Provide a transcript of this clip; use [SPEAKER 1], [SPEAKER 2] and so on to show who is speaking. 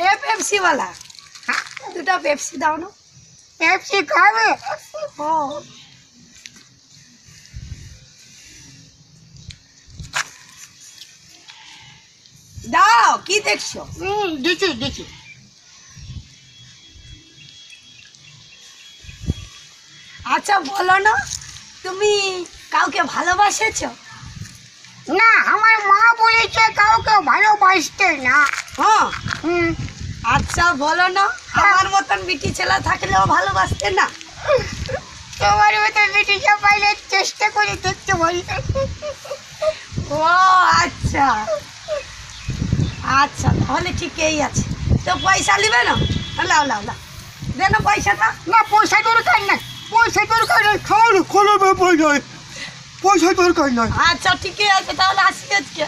[SPEAKER 1] এ পেপসিওয়ালা, দুটো পেপসি দাও না।
[SPEAKER 2] পেপসি খাবে?
[SPEAKER 1] ও দাও, কি দেখছো?
[SPEAKER 2] দিচ্ছি দিচ্ছি।
[SPEAKER 1] আচ্ছা বলো না, তুমি কাউকে ভালোবাসেছো?
[SPEAKER 2] না, আমার মা বলেছে কাউকে ভালোবাসতে না।
[SPEAKER 1] হ্যাঁ।
[SPEAKER 2] হুম।
[SPEAKER 1] আচ্ছা বলো না, আমার মতন বিটি ছেলে থাকলেও ভালোবাসতে না?
[SPEAKER 2] তোমার মতো বেটিকে পাইলে চেষ্টা করে দেখতে বলি।
[SPEAKER 1] ও আচ্ছা আচ্ছা, তাহলে ঠিকই আছে। তো পয়সা নিবে না? লাও লাও লাও, দেন পয়সাটা।
[SPEAKER 2] না, পয়সা দরকার নাই, পয়সা দরকার নাই,
[SPEAKER 3] খাওয়ার কোনো ব্যাপার নয়, পয়সা দরকার নয়।
[SPEAKER 1] আচ্ছা ঠিকই আছে, তাহলে আসি আজকে।